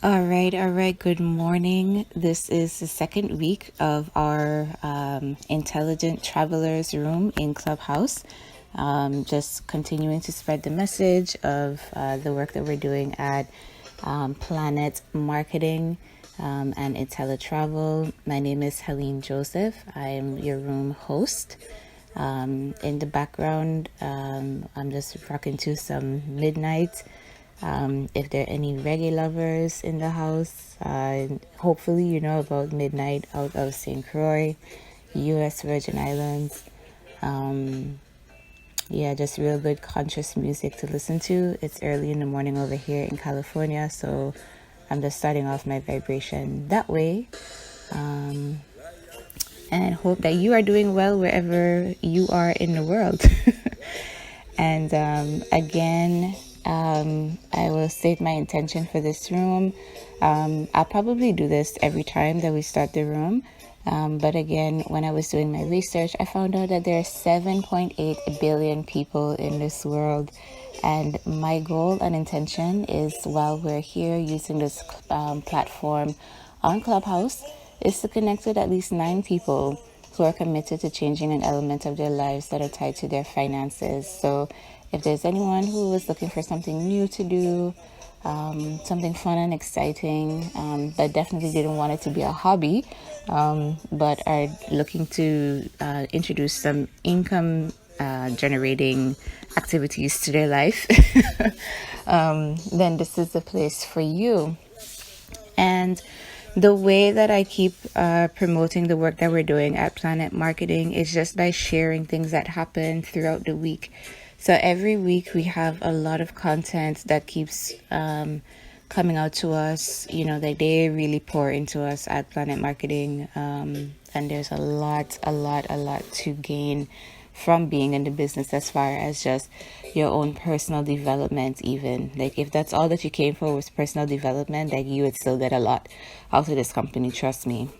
All right. Good morning. This is the second week of our Intelligent Travelers Room in Clubhouse. Just continuing to spread the message of the work that we're doing at Planet Marketing and IntelliTravel. My name is Helene Joseph. I am your room host. In the background, I'm just rocking to some Midnight. If there are any reggae lovers in the house, hopefully you know about Midnight out of St. Croix, U.S. Virgin Islands. Yeah, just real good conscious music to listen to. It's early in the morning over here in California, so I'm just starting off my vibration that way. And hope that you are doing well wherever you are in the world. And again, I will state my intention for this room. I'll probably do this every time that we start the room. But again, when I was doing my research, I found out that there are 7.8 billion people in this world. And my goal and intention is, while we're here using this platform on Clubhouse, is to connect with at least 9 people who are committed to changing an element of their lives that are tied to their finances. So if there's anyone who is looking for something new to do, something fun and exciting, but definitely didn't want it to be a hobby, but are looking to introduce some income generating activities to their life, then this is the place for you. And the way that I keep promoting the work that we're doing at Planet Marketing is just by sharing things that happen throughout the week. So every week we have a lot of content that keeps coming out to us. You know, that they really pour into us at Planet Marketing. And there's a lot to gain from being in the business, as far as just your own personal development. Even like if that's all that you came for was personal development, like you would still get a lot out of this company, trust me.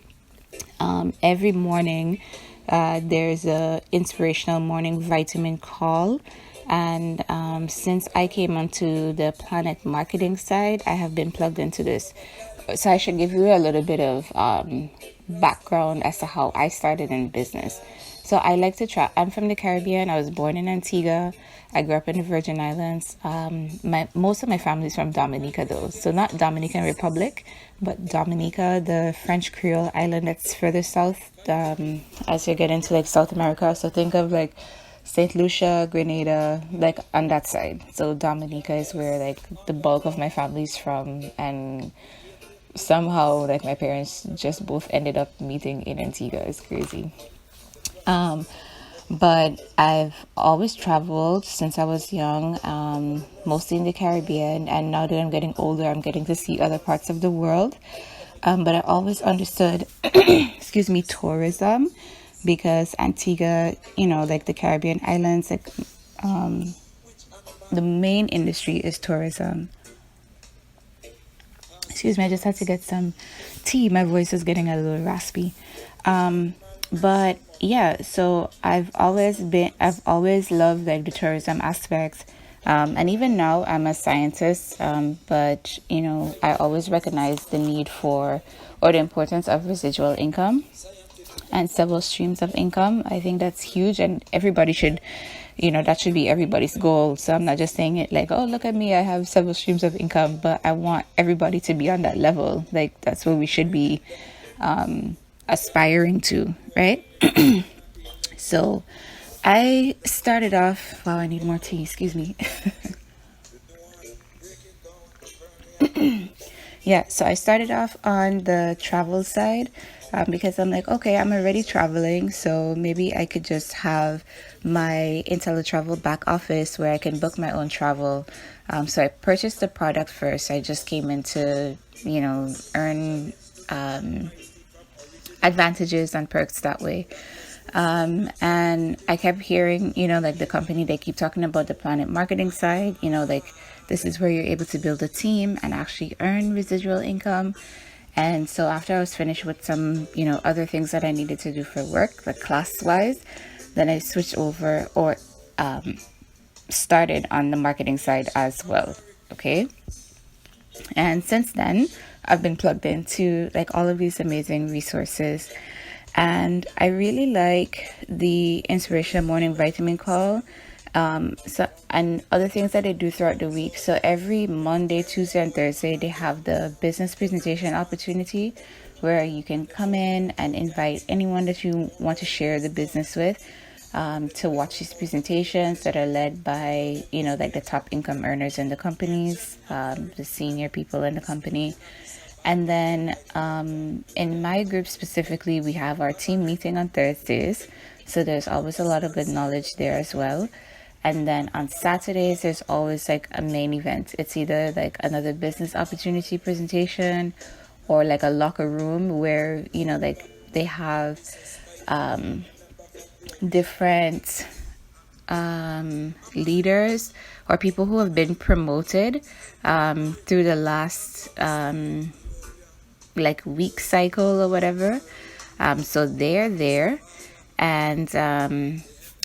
Every morning there's a inspirational morning vitamin call, and since I came onto the Planet Marketing side, I have been plugged into this. So I should give you a little bit of background as to how I started in business. So I like to travel. I'm from the Caribbean. I was born in Antigua. I grew up in the Virgin Islands. Most of my family is from Dominica, though. So not Dominican Republic, but Dominica, the French Creole island that's further south as you get into like South America. So think of like St. Lucia, Grenada, like on that side. So Dominica is where like the bulk of my family's from, and somehow like my parents just both ended up meeting in Antigua. It's crazy. But I've always traveled since I was young, mostly in the Caribbean, and now that I'm getting older, I'm getting to see other parts of the world. But I always understood, excuse me, tourism, because Antigua, you know, like the Caribbean islands, like the main industry is tourism. Excuse me, I just had to get some tea. My voice is getting a little raspy. But yeah, so I've always loved like the tourism aspects. And even now I'm a scientist, but you know, I always recognize the need for, or the importance of, residual income and several streams of income. I think that's huge, and everybody should, you know, that should be everybody's goal. So I'm not just saying it like, oh, look at me, I have several streams of income, but I want everybody to be on that level. Like that's what we should be aspiring to, right? So I started off, wow, I need more tea, excuse me. Yeah, so I started off on the travel side because I'm like, okay, I'm already traveling, so maybe I could just have my IntelliTravel back office where I can book my own travel. So I purchased the product first. I just came in to, you know, earn advantages and perks that way. And I kept hearing, you know, like the company, they keep talking about the Planet Marketing side, you know, like this is where you're able to build a team and actually earn residual income. And so after I was finished with some, you know, other things that I needed to do for work, like class wise, then I switched over, or started on the marketing side as well. Okay. And since then, I've been plugged into like all of these amazing resources. And I really like the inspirational morning vitamin call. So and other things that they do throughout the week. So every Monday, Tuesday, and Thursday, they have the business presentation opportunity where you can come in and invite anyone that you want to share the business with, to watch these presentations that are led by, like the top income earners in the companies, the senior people in the company. And then in my group specifically, we have our team meeting on Thursdays. So there's always a lot of good knowledge there as well. And then on Saturdays, there's always like a main event. It's either like another business opportunity presentation or like a locker room where, like they have different leaders or people who have been promoted through the last like week cycle or whatever. So they're there, and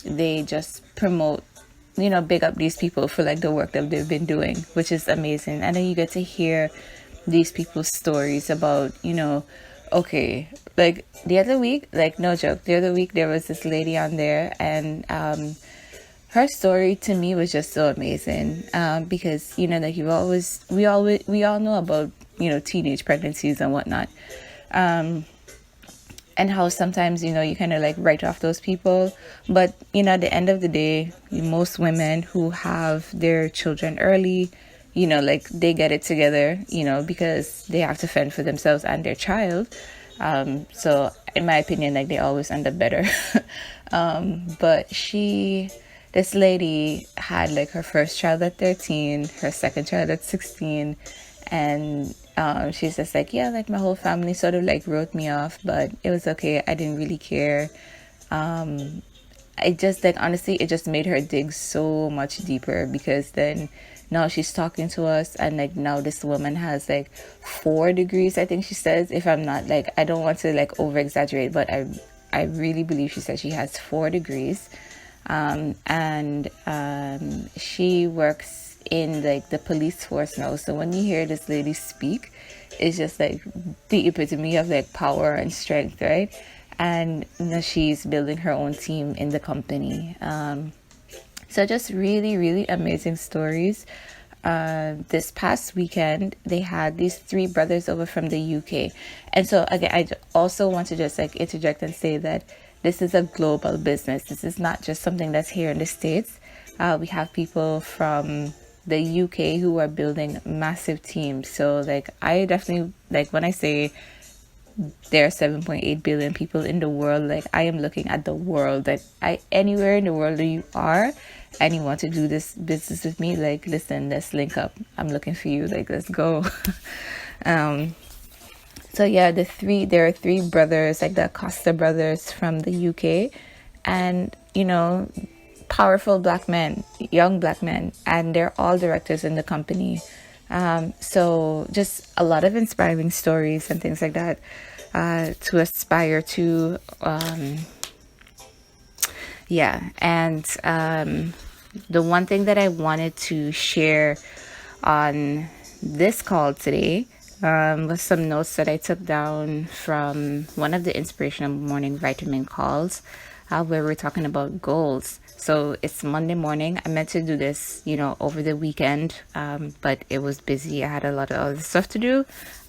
they just promote, big up these people for like the work that they've been doing, which is amazing. And then you get to hear these people's stories about, okay, like the other week, like no joke, the other week there was this lady on there, and her story to me was just so amazing, because like we all know about teenage pregnancies and whatnot, and how sometimes you kind of like write off those people, but at the end of the day, most women who have their children early, like they get it together, because they have to fend for themselves and their child. So in my opinion, like they always end up better. But this lady had like her first child at 13, her second child at 16, and she's just like, yeah, like my whole family sort of like wrote me off, but it was okay. I didn't really care. I just like, honestly, it just made her dig so much deeper, because then now she's talking to us, and like now this woman has like 4 degrees, I think she says, if I'm not like, I don't want to like over exaggerate, but I really believe she said she has 4 degrees. And she works in like the police force now. So when you hear this lady speak, it's just like the epitome of like power and strength, right? And she's building her own team in the company. So just really, really amazing stories. This past weekend, they had these 3 brothers over from the UK. And so again, I also want to just like interject and say that this is a global business. This is not just something that's here in the States. We have people from the UK who are building massive teams. So like I definitely, like when I say there are 7.8 billion people in the world, like I am looking at the world, that anywhere in the world that you are and you want to do this business with me, like listen, let's link up. I'm looking for you, like let's go. So yeah, there are 3 brothers, like the Acosta brothers from the UK, and powerful black men, young black men, and they're all directors in the company. So just a lot of inspiring stories and things like that, to aspire to. And the one thing that I wanted to share on this call today was some notes that I took down from one of the inspirational morning vitamin calls, where we're talking about goals. So it's Monday morning. I meant to do this, over the weekend, but it was busy. I had a lot of other stuff to do.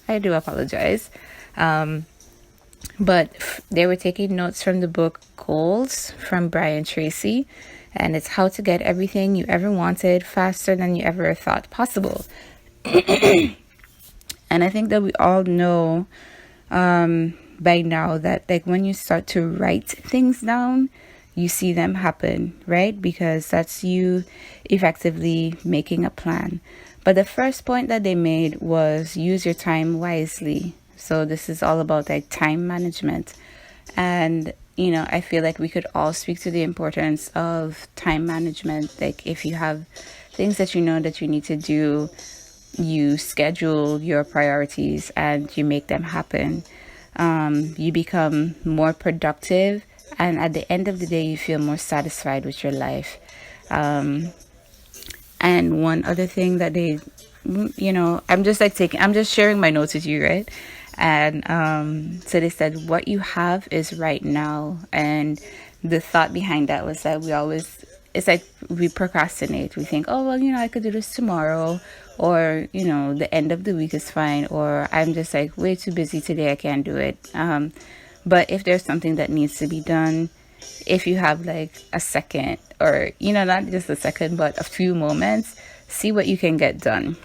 I do apologize. But they were taking notes from the book Goals from Brian Tracy, and it's how to get everything you ever wanted faster than you ever thought possible. And I think that we all know by now that like when you start to write things down, you see them happen, right? Because that's you effectively making a plan. But the first point that they made was use your time wisely. So this is all about like time management. And, I feel like we could all speak to the importance of time management. Like if you have things that that you need to do, you schedule your priorities and you make them happen. You become more productive, and at the end of the day, you feel more satisfied with your life. And one other thing that they I'm just like I'm just sharing my notes with you, right? And so they said, what you have is right now. And the thought behind that was that it's like we procrastinate. We think, oh, well, I could do this tomorrow, or, the end of the week is fine, or I'm just like way too busy today, I can't do it. But if there's something that needs to be done, if you have like a second, or, not just a second, but a few moments, see what you can get done.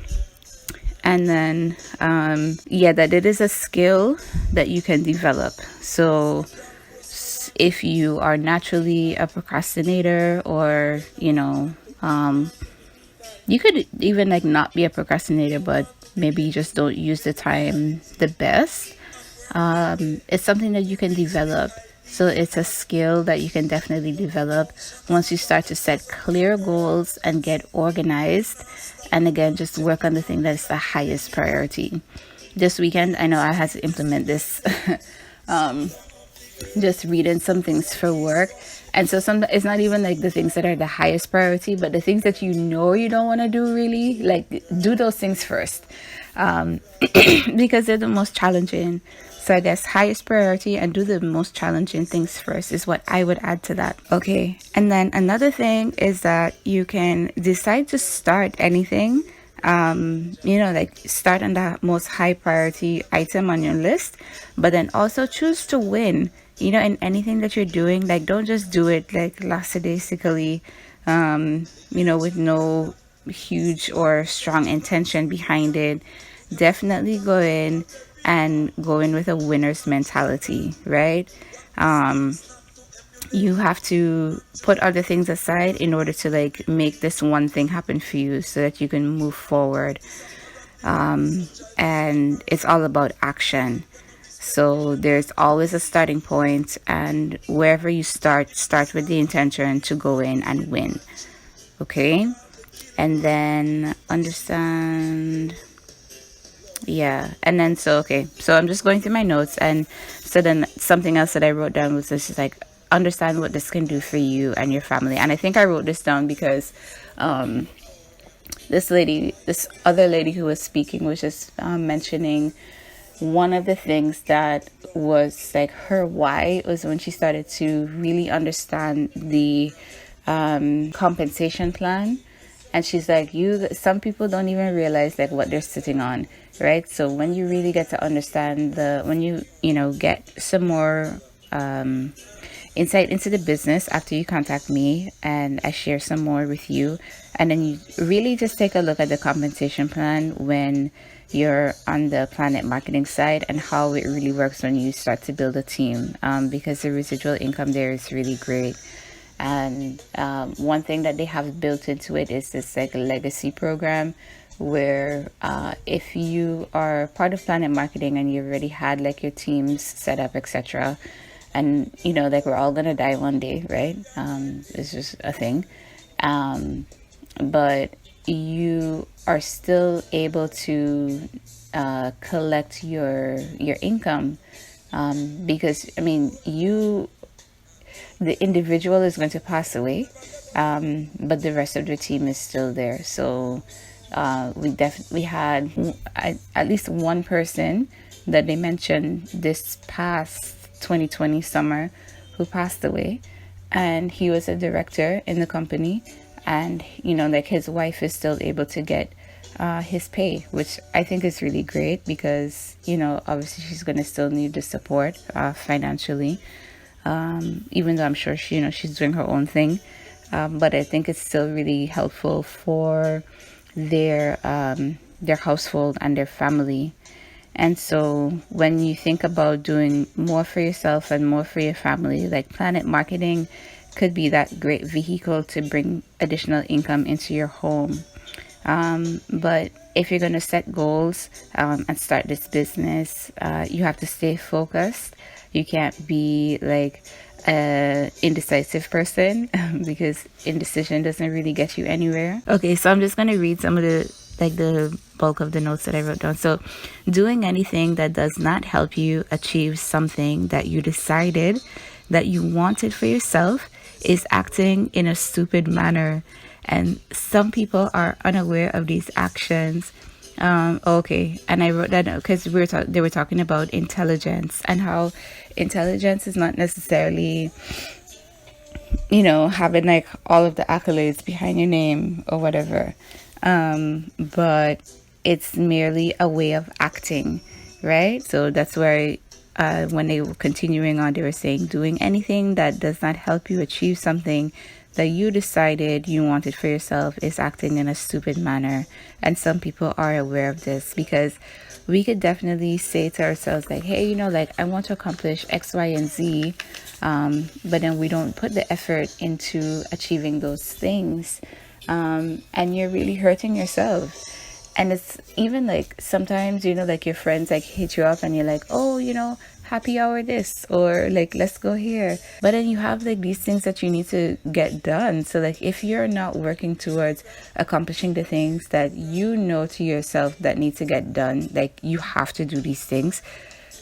And then, that it is a skill that you can develop. So if you are naturally a procrastinator, or, you could even like not be a procrastinator, but maybe you just don't use the time the best. It's something that you can develop. So it's a skill that you can definitely develop once you start to set clear goals and get organized. And again, just work on the thing that is the highest priority. This weekend, I know I had to implement this. Just reading some things for work. And so it's not even like the things that are the highest priority, but the things that you don't want to do, really, like, do those things first. Because they're the most challenging. So I guess highest priority and do the most challenging things first is what I would add to that. Okay. And then another thing is that you can decide to start anything, like start on the most high priority item on your list, but then also choose to win, in anything that you're doing. Like, don't just do it like lackadaisically, with no huge or strong intention behind it. Definitely go in with a winner's mentality, right? You have to put other things aside in order to like make this one thing happen for you so that you can move forward. And it's all about action. So there's always a starting point, and wherever you start with the intention to go in and win. Okay? And then understand. Yeah. And then so I'm just going through my notes, and so then something else that I wrote down was just like, understand what this can do for you and your family. And I think I wrote this down because this other lady who was speaking was just mentioning one of the things that was like her why was when she started to really understand the compensation plan. And she's like, some people don't even realize like what they're sitting on, right? So when you really get to understand when you get some more insight into the business after you contact me and I share some more with you, and then you really just take a look at the compensation plan when you're on the Planet Marketing side, and how it really works when you start to build a team, because the residual income there is really great. And one thing that they have built into it is this like legacy program, where if you are part of Planet Marketing and you already had like your teams set up, etc., and like we're all gonna die one day, right? It's just a thing. But you are still able to collect your income, because the individual is going to pass away, but the rest of the team is still there. So we definitely had at least one person that they mentioned this past 2020 summer who passed away, and he was a director in the company, and like his wife is still able to get his pay, which I think is really great, because obviously she's going to still need the support financially, even though I'm sure she's doing her own thing, but I think it's still really helpful for their household and their family. And so when you think about doing more for yourself and more for your family, like Planet Marketing could be that great vehicle to bring additional income into your home. But if you're going to set goals and start this business, you have to stay focused. You can't be like an indecisive person because indecision doesn't really get you anywhere. Okay, so I'm just going to read some of the bulk of the notes that I wrote down. So, doing anything that does not help you achieve something that you decided that you wanted for yourself is acting in a stupid manner And some people are unaware of these actions. Okay, and I wrote that because they were talking about intelligence and how intelligence is not necessarily, having like all of the accolades behind your name or whatever. But it's merely a way of acting, right? So that's where, when they were continuing on, they were saying doing anything that does not help you achieve something that you decided you wanted for yourself is acting in a stupid manner. And some people are aware of this because we could definitely say to ourselves, like, hey, like I want to accomplish X, Y, and Z. But then we don't put the effort into achieving those things. And you're really hurting yourself. And it's even like sometimes, like your friends like hit you up and you're like, oh, happy hour this, or like, let's go here. But then you have like these things that you need to get done. So like if you're not working towards accomplishing the things that you know to yourself that need to get done, like you have to do these things,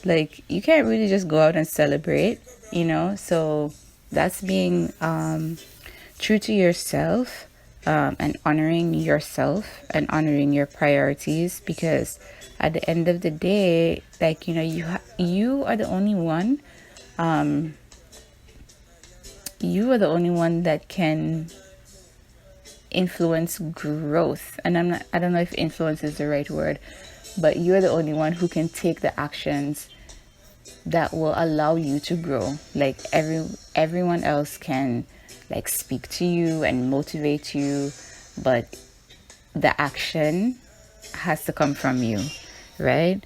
like you can't really just go out and celebrate, So that's being true to yourself, and honoring yourself and honoring your priorities, because at the end of the day, like, you are the only one, that can influence growth. And I don't know if influence is the right word, but you're the only one who can take the actions that will allow you to grow. Like everyone else can like speak to you and motivate you, but the action has to come from you, right?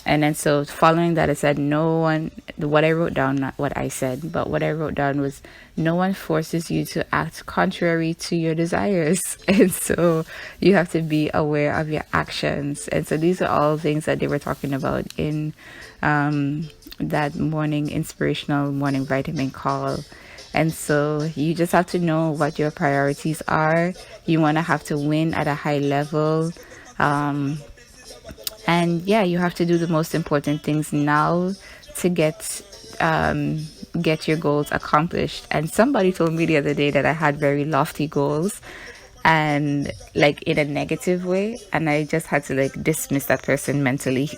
And then so following that, I said, no one, what I wrote down, not what I said, but what I wrote down was, no one forces you to act contrary to your desires. And so you have to be aware of your actions. And so these are all things that they were talking about in that morning inspirational morning vitamin call. And so you just have to know what your priorities are. You want to have to win at a high level. And yeah, you have to do the most important things now to get your goals accomplished. And somebody told me the other day that I had very lofty goals, and like in a negative way, and I just had to like dismiss that person mentally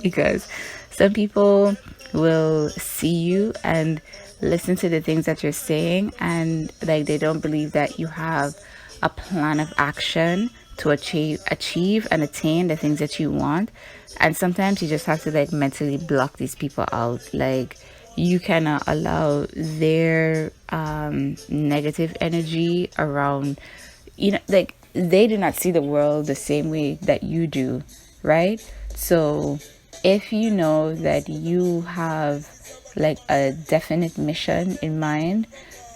because some people will see you and listen to the things that you're saying, and like they don't believe that you have a plan of action to achieve and attain the things that you want. And sometimes you just have to like mentally block these people out. Like you cannot allow their negative energy around, like they do not see the world the same way that you do, right? So if you know that you have like a definite mission in mind,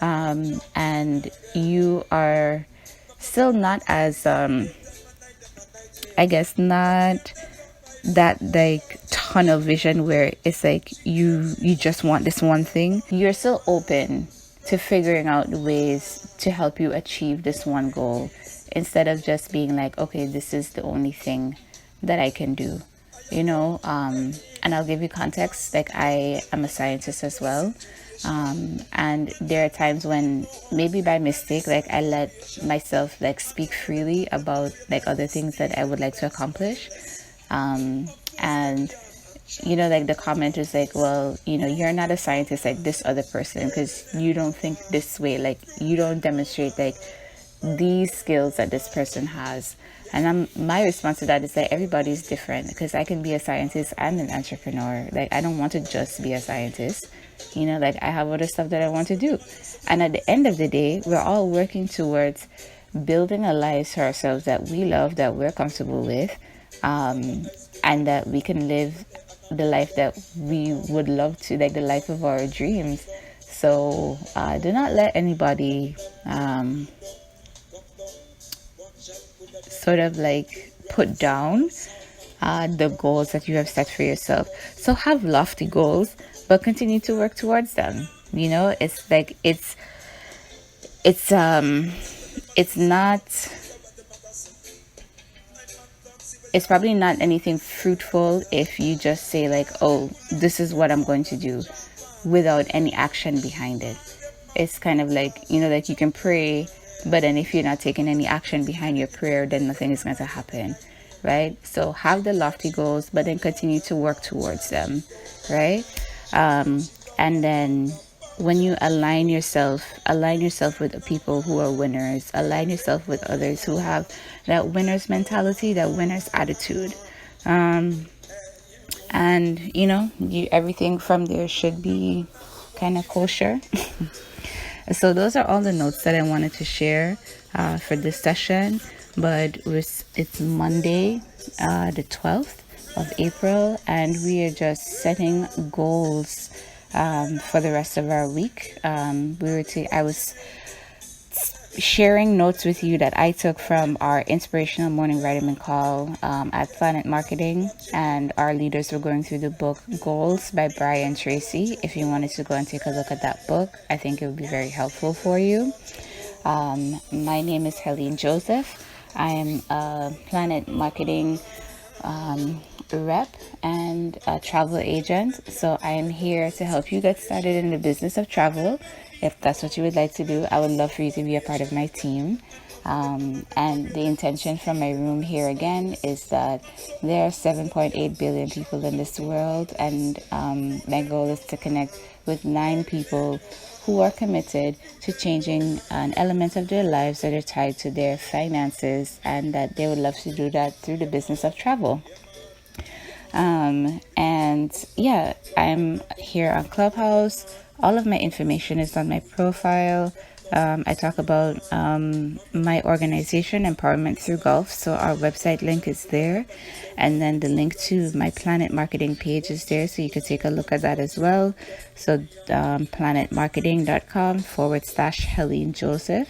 and you are still not as I guess not that like tunnel vision where it's like you just want this one thing, you're still open to figuring out ways to help you achieve this one goal, instead of just being like, okay, this is the only thing that I can do, and I'll give you context. Like I am a scientist as well. And there are times when maybe by mistake, like I let myself like speak freely about like other things that I would like to accomplish. And like the comment is like, well, you're not a scientist like this other person because you don't think this way. Like you don't demonstrate like these skills that this person has. And my response to that is that everybody's different, because I can be a scientist and an entrepreneur. Like I don't want to just be a scientist. Like I have other stuff that I want to do. And at the end of the day, we're all working towards building a life for ourselves that we love, that we're comfortable with, and that we can live the life that we would love to, like the life of our dreams. So do not let anybody sort of like put down the goals that you have set for yourself. So have lofty goals, but continue to work towards them. It's like it's probably not anything fruitful if you just say like, oh, this is what I'm going to do, without any action behind it. it's kind of like, like you can pray, but then if you're not taking any action behind your prayer, then nothing is going to happen, right? So have the lofty goals, but then continue to work towards them, right? And then when you align yourself with the people who are winners, align yourself with others who have that winner's mentality, that winner's attitude. And everything from there should be kind of kosher. So those are all the notes that I wanted to share for this session. But it's Monday, the 12th of April, and we are just setting goals for the rest of our week. I was sharing notes with you that I took from our inspirational morning vitamin call at Planet Marketing, and our leaders were going through the book Goals by Brian Tracy. If you wanted to go and take a look at that book, I think it would be very helpful for you. My name is Helene Joseph. I am a Planet Marketing rep and a travel agent. So I am here to help you get started in the business of travel. If that's what you would like to do, I would love for you to be a part of my team. And the intention from my room here again is that there are 7.8 billion people in this world, and my goal is to connect with 9 people who are committed to changing an element of their lives that are tied to their finances, and that they would love to do that through the business of travel. And yeah, I'm here on Clubhouse. All of my information is on my profile. I talk about my organization, Empowerment Through Golf. So our website link is there. And then the link to my Planet Marketing page is there. So you can take a look at that as well. So planetmarketing.com/Helene Joseph.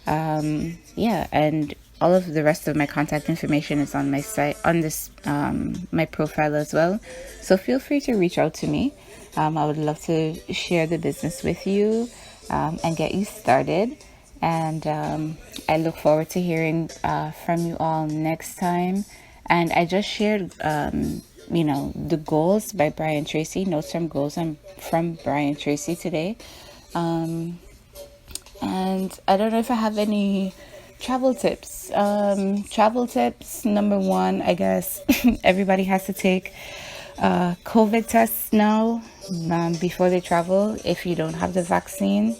And all of the rest of my contact information is on my site, on this my profile as well. So feel free to reach out to me. I would love to share the business with you and get you started. And I look forward to hearing from you all next time. And I just shared, the Goals by Brian Tracy, notes from Goals from Brian Tracy today. And I don't know if I have any travel tips. Travel tips, number one, I guess everybody has to take COVID tests now before they travel if you don't have the vaccine.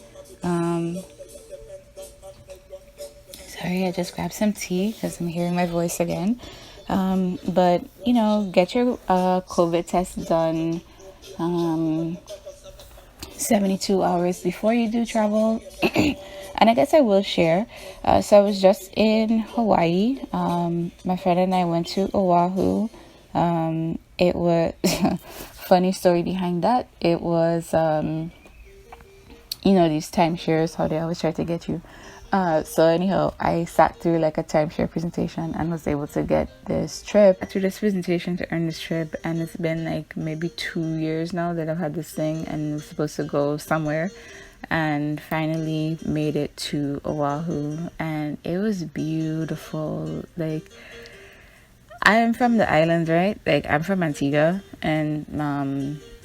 Sorry, I just grabbed some tea because I'm hearing my voice again. But get your COVID test done 72 hours before you do travel. And I guess I will share. So I was just in Hawaii. My friend and I went to Oahu. It was funny story behind that. It was, these timeshares, how they always try to get you. So anyhow, I sat through like a timeshare presentation and was able to get this trip. Through this presentation to earn this trip, and it's been like maybe 2 years now that I've had this thing, and was supposed to go somewhere, and finally made it to Oahu, and it was beautiful. Like, I am from the islands, right? Like, I'm from Antigua, and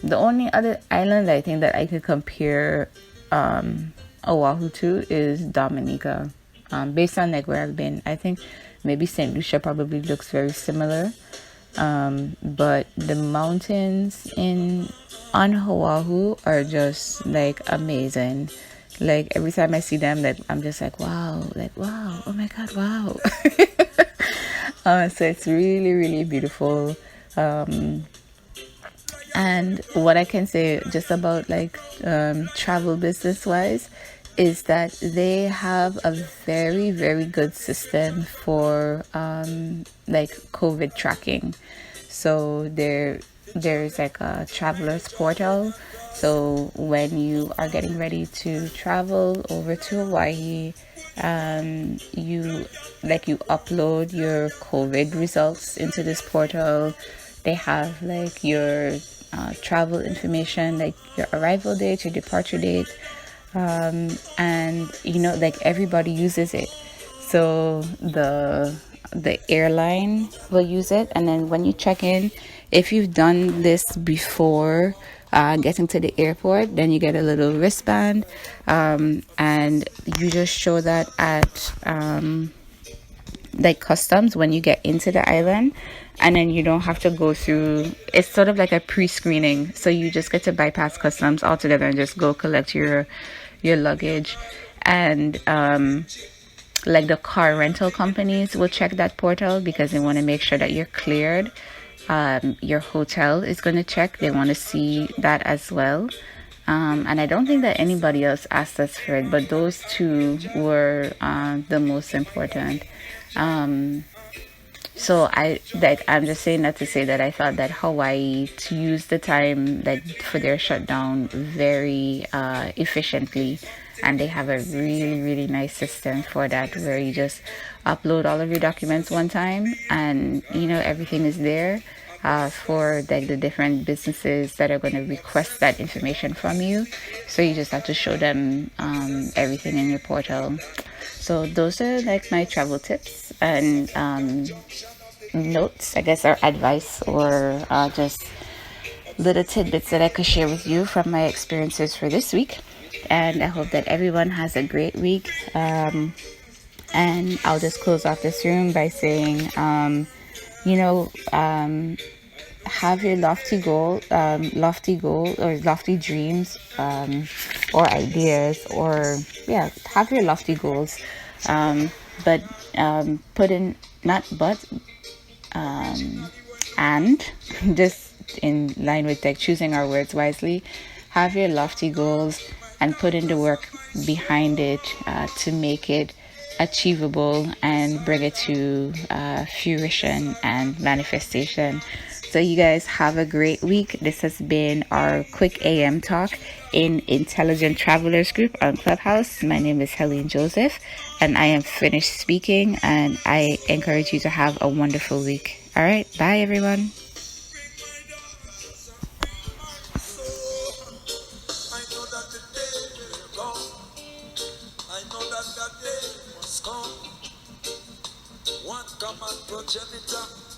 the only other island I think that I could compare Oahu to is Dominica. Based on like where I've been, I think maybe St. Lucia probably looks very similar. But the mountains on Oahu are just like amazing. Like every time I see them, like I'm just like wow, oh my god, wow. So it's really, really beautiful. And what I can say just about like travel business wise is that they have a very, very good system for like COVID tracking. So there's like a traveler's portal. So when you are getting ready to travel over to Hawaii, you upload your COVID results into this portal. They have like your travel information, like your arrival date, your departure date, and like everybody uses it. So the airline will use it, and then when you check in, if you've done this before, getting to the airport. Then you get a little wristband, and you just show that at like customs when you get into the island, and then you don't have to go through. It's sort of like a pre-screening, so you just get to bypass customs altogether and just go collect your luggage. And like the car rental companies will check that portal because they want to make sure that you're cleared. Your hotel is going to check, they want to see that as well. And I don't think that anybody else asked us for it, but those two were the most important. So I'm just saying that to say that I thought that Hawaii to use the time like for their shutdown very efficiently, and they have a really nice system for that where you just upload all of your documents one time, and everything is there for like the different businesses that are going to request that information from you. So you just have to show them everything in your portal. So those are like my travel tips and notes, I guess, or advice, or just little tidbits that I could share with you from my experiences for this week. And I hope that everyone has a great week. And I'll just close off this room by saying, have your lofty goal or lofty dreams, or ideas, or yeah, have your lofty goals. But put in not but and just in line with like choosing our words wisely. Have your lofty goals and put in the work behind it to make it achievable and bring it to fruition and manifestation. So you guys have a great week. This has been our quick AM talk in Intelligent Travelers Group on Clubhouse. My name is Helene Joseph, and I am finished speaking, and I encourage you to have a wonderful week. All right, bye everyone. One common progenitor.